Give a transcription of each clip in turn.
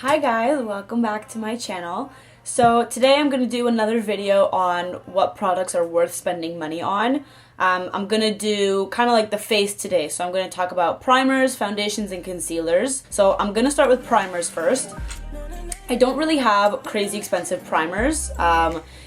Hi guys, welcome back to my channel. So today I'm going to do another video on what products are worth spending money on. I'm going to do kind of like the face today. So I'm going to talk about primers, foundations, and concealers. So I'm going to start with primers first. I don't really have crazy expensive primers.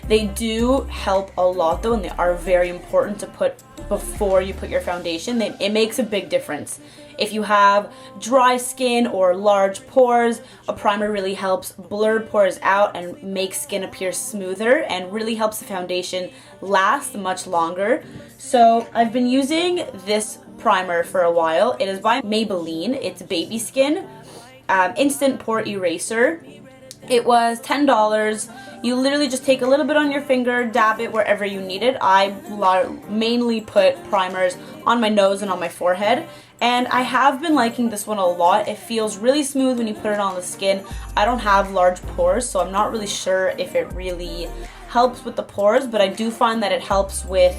They do help a lot though, and they are very important to put before you put your foundation. It makes a big difference. If you have dry skin or large pores, a primer really helps blur pores out and make skin appear smoother and really helps the foundation last much longer. So I've been using this primer for a while. It is by Maybelline. It's Baby Skin Instant Pore Eraser. It was $10. You literally just take a little bit on your finger, dab it wherever you need it. I mainly put primers on my nose and on my forehead. And I have been liking this one a lot. It feels really smooth when you put it on the skin. I don't have large pores, so I'm not really sure if it really helps with the pores, but I do find that it helps with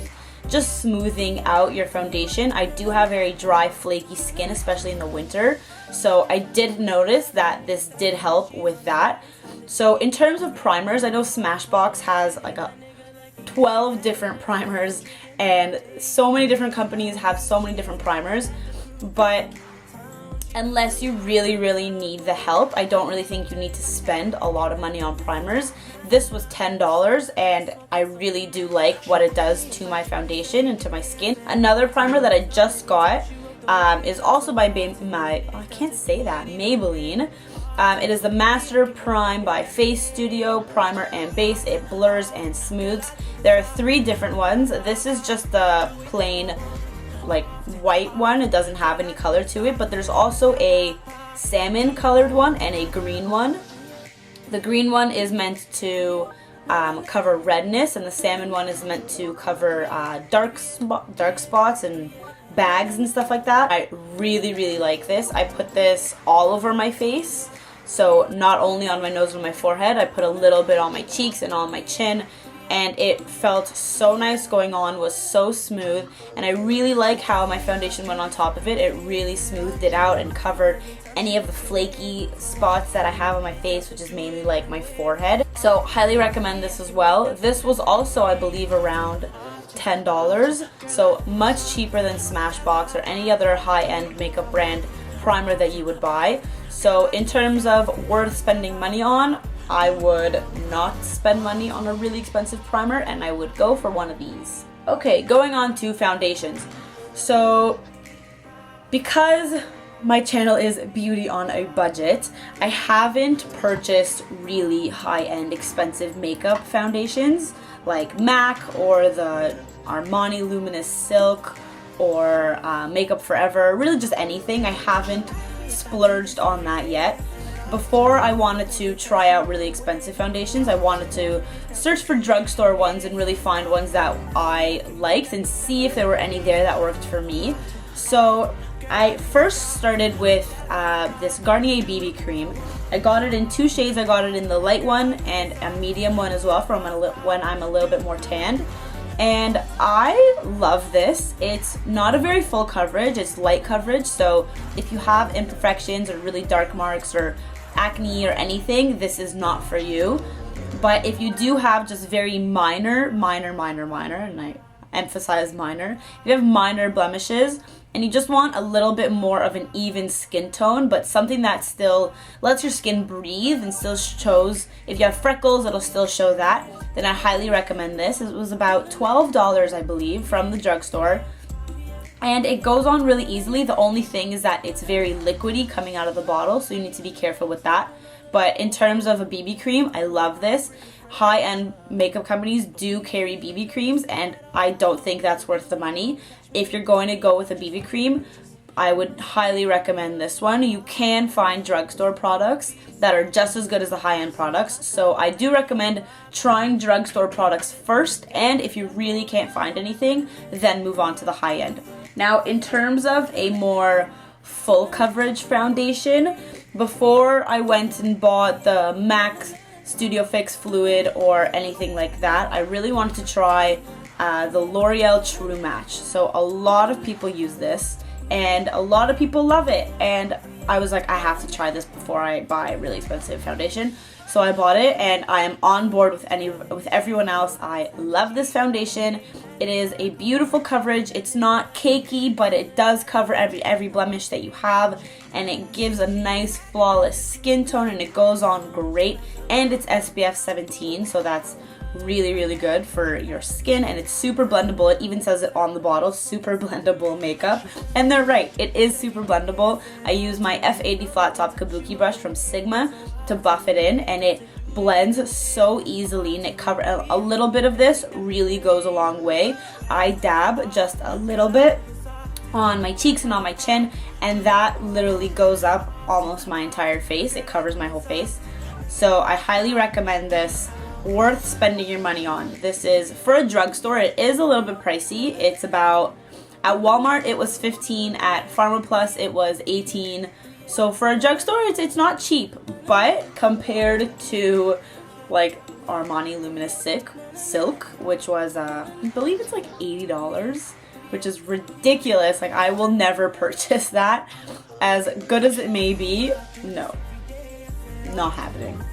just smoothing out your foundation. I do have very dry, flaky skin, especially in the winter. So I did notice that this did help with that. So in terms of primers, I know Smashbox has like 12 different primers, and so many different companies have so many different primers. But unless you really need the help, I don't really think you need to spend a lot of money on primers. This was $10 and I really do like what it does to my foundation and to my skin. Another primer that I just got is also by Maybelline. It is the Master Prime by Face Studio Primer and Base. It blurs and smooths. There are 3 different ones. This is just the plain like white one. It doesn't have any color to it, but there's also a salmon colored one and a green one. The green one is meant to cover redness, and the salmon one is meant to cover dark spots and bags and stuff like that. I really like this. I put this all over my face, so not only on my nose and my forehead. I put a little bit on my cheeks and on my chin, and it felt so nice going on, was so smooth, and I really like how my foundation went on top of it. It really smoothed it out and covered any of the flaky spots that I have on my face, which is mainly like my forehead. So highly recommend this as well. This was also, I believe, around $10, so much cheaper than Smashbox or any other high-end makeup brand primer that you would buy. So in terms of worth spending money on, I would not spend money on a really expensive primer, and I would go for one of these. Okay, going on to foundations. So because my channel is beauty on a budget, I haven't purchased really high-end expensive makeup foundations like MAC or the Armani Luminous Silk or Makeup Forever, really just anything. I haven't splurged on that yet. Before I wanted to try out really expensive foundations, I wanted to search for drugstore ones and really find ones that I liked and see if there were any there that worked for me. So I first started with this Garnier BB cream. I got it in 2 shades. I got it in the light one and a medium one as well for when I'm a little bit more tanned. And I love this. It's not a very full coverage, it's light coverage, so if you have imperfections or really dark marks or acne or anything, this is not for you. But if you do have just very minor, and I emphasize minor, if you have minor blemishes and you just want a little bit more of an even skin tone, but something that still lets your skin breathe and still shows, if you have freckles, it'll still show that, then I highly recommend this. It was about $12, I believe, from the drugstore. And it goes on really easily. The only thing is that it's very liquidy coming out of the bottle, so you need to be careful with that. But in terms of a BB cream, I love this. High-end makeup companies do carry BB creams, and I don't think that's worth the money. If you're going to go with a BB cream, I would highly recommend this one. You can find drugstore products that are just as good as the high-end products, so I do recommend trying drugstore products first, and if you really can't find anything, then move on to the high-end. Now, in terms of a more full coverage foundation, before I went and bought the MAC Studio Fix Fluid or anything like that, I really wanted to try the L'Oreal True Match. So a lot of people use this. and a lot of people love it, and I was like, I have to try this before I buy a really expensive foundation. So I bought it, and I am on board with everyone else. I love this foundation. It is a beautiful coverage. It's not cakey, but it does cover every blemish that you have, and it gives a nice flawless skin tone, and it goes on great. And it's SPF 17, so that's really, really good for your skin, and it's super blendable. It even says it on the bottle, super blendable makeup, and they're right, it is super blendable. I use my F80 flat top kabuki brush from Sigma to buff it in, and it blends so easily, and it covers a little bit of this really goes a long way. I dab just a little bit on my cheeks and on my chin, and that literally goes up almost my entire face. It covers my whole face. So I highly recommend this. Worth spending your money on. This is for a drugstore. It is a little bit pricey. It's about, at Walmart it was 15, at Pharma Plus it was 18. So for a drugstore it's not cheap, but compared to like Armani Luminous Silk, which was I believe it's like $80, which is ridiculous. Like, I will never purchase that. As good as it may be, no, not happening.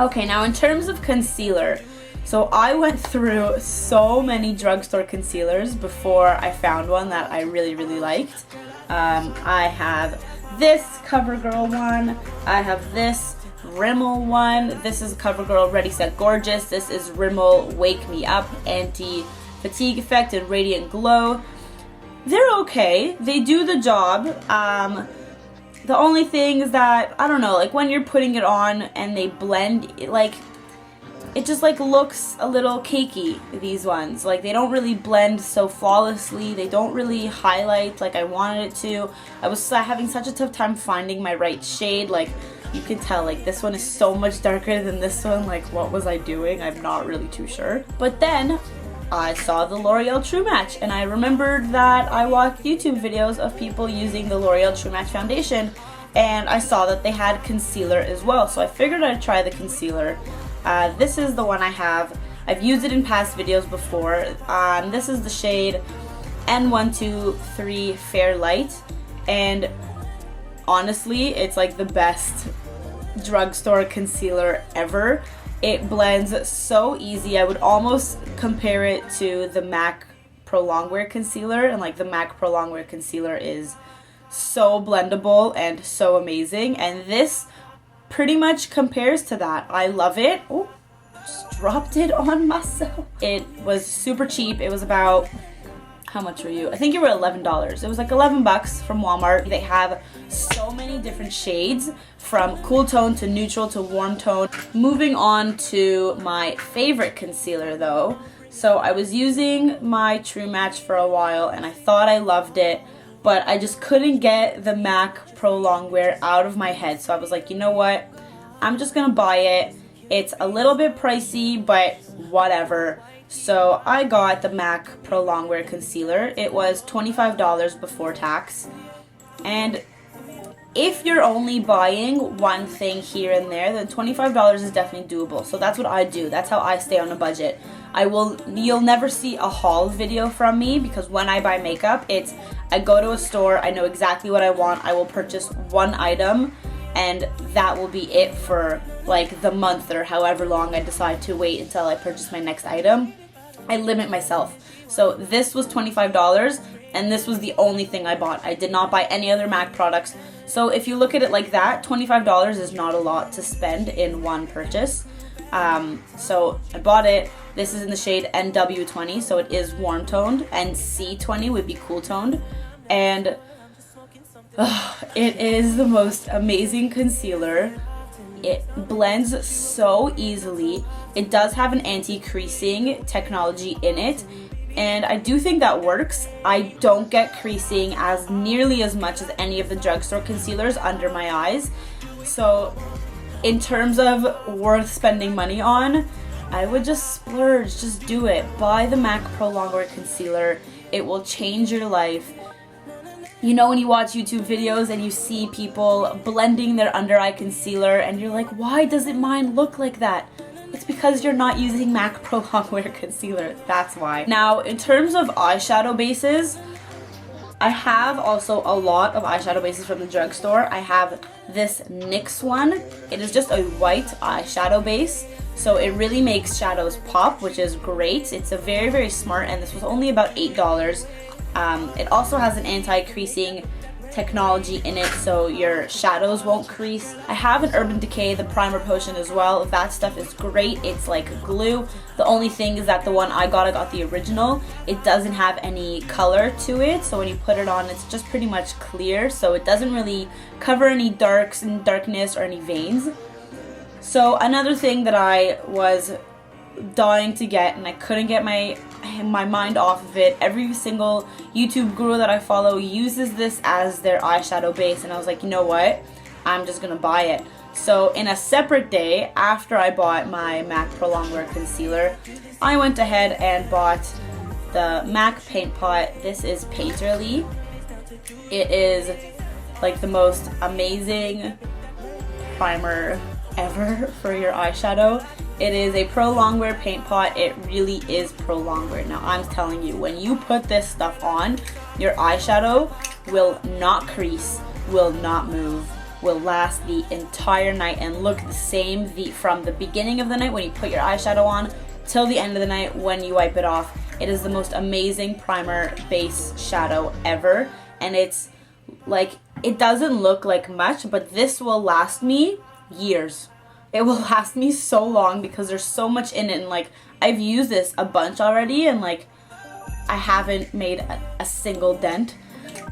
Okay, now in terms of concealer, so I went through so many drugstore concealers before I found one that I really, really liked. I have this Covergirl one, I have this Rimmel one, this is Covergirl Ready Set Gorgeous, this is Rimmel Wake Me Up Anti-Fatigue Effect and Radiant Glow. They're okay, they do the job. The only thing is that, I don't know, like when you're putting it on and they blend, it just like looks a little cakey, these ones. Like, they don't really blend so flawlessly, they don't really highlight like I wanted it to. I was having such a tough time finding my right shade. Like, you can tell, like, this one is so much darker than this one. Like, what was I doing? I'm not really too sure. But then I saw the L'Oreal True Match, and I remembered that I watched YouTube videos of people using the L'Oreal True Match foundation, and I saw that they had concealer as well, so I figured I'd try the concealer. This is the one I have. I've used it in past videos before. This is the shade N123 Fair Light, and honestly, it's like the best drugstore concealer ever. It blends so easy. I would almost compare it to the MAC Pro Longwear concealer, and like the MAC Pro Longwear concealer is so blendable and so amazing, and this pretty much compares to that. I love it. Oh, just dropped it on myself. It was super cheap. It was about, how much were you? I think you were $11. It was like 11 bucks from Walmart. They have so many different shades, from cool tone to neutral to warm tone. Moving on to my favorite concealer though. So I was using my True Match for a while and I thought I loved it, but I just couldn't get the MAC Pro Longwear out of my head. So I was like, you know what? I'm just gonna buy it. It's a little bit pricey, but whatever. So I got the MAC Pro Longwear Concealer. It was $25 before tax. And if you're only buying one thing here and there, then $25 is definitely doable. So that's what I do. That's how I stay on a budget. You'll never see a haul video from me, because when I buy makeup, I go to a store, I know exactly what I want, I will purchase one item, and that will be it for like the month or however long I decide to wait until I purchase my next item. I limit myself. So this was $25, and this was the only thing I bought. I did not buy any other MAC products. So if you look at it like that, $25 is not a lot to spend in one purchase. So I bought it. This is in the shade NW20, so it is warm toned, and C20 would be cool toned. And it is the most amazing concealer. It blends so easily. It does have an anti-creasing technology in it, and I do think that works. I don't get creasing as nearly as much as any of the drugstore concealers under my eyes. So in terms of worth spending money on, I would just splurge, just do it. Buy the MAC Pro Longwear Concealer. It will change your life. You know, when you watch YouTube videos and you see people blending their under eye concealer and you're like, why doesn't mine look like that? It's because you're not using MAC Pro Longwear Concealer. That's why. Now, in terms of eyeshadow bases, I have also a lot of eyeshadow bases from the drugstore. I have this NYX one. It is just a white eyeshadow base, so it really makes shadows pop, which is great. It's a very, very smart, and this was only about $8. It also has an anti-creasing technology in it, so your shadows won't crease. I have an Urban Decay, the primer potion as well. That stuff is great. It's like glue. The only thing is that the one I got the original. It doesn't have any color to it, so when you put it on, it's just pretty much clear, so it doesn't really cover any darkness or any veins. So another thing that I was dying to get, and I couldn't get my mind off of it. Every single YouTube guru that I follow uses this as their eyeshadow base, and I was like, you know what, I'm just gonna buy it. So in a separate day after I bought my MAC Pro Longwear concealer, I went ahead and bought the MAC paint pot. This is Painterly. It is like the most amazing primer ever for your eyeshadow. It is a Pro Longwear paint pot. It really is Pro Longwear. Now I'm telling you, when you put this stuff on, your eyeshadow will not crease, will not move, will last the entire night and look the same from the beginning of the night when you put your eyeshadow on till the end of the night when you wipe it off. It is the most amazing primer base shadow ever, and it's like, it doesn't look like much, but this will last me years. It will last me so long because there's so much in it, and like, I've used this a bunch already, and like, I haven't made a single dent.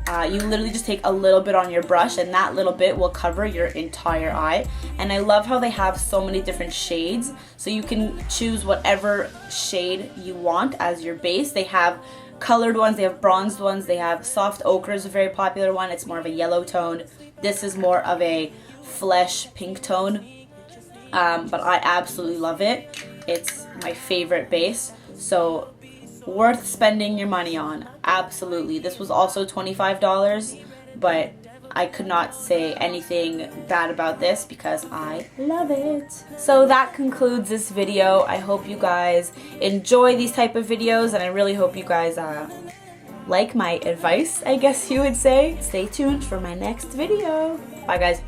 You literally just take a little bit on your brush, and that little bit will cover your entire eye. And I love how they have so many different shades, so you can choose whatever shade you want as your base. They have colored ones, they have bronzed ones, they have soft ochre is a very popular one. It's more of a yellow tone. This is more of a flesh pink tone. But I absolutely love it. It's my favorite base, so worth spending your money on. Absolutely. This was also $25, but I could not say anything bad about this because I love it. So that concludes this video. I hope you guys enjoy these type of videos, and I really hope you guys like my advice, I guess you would say. Stay tuned for my next video. Bye guys.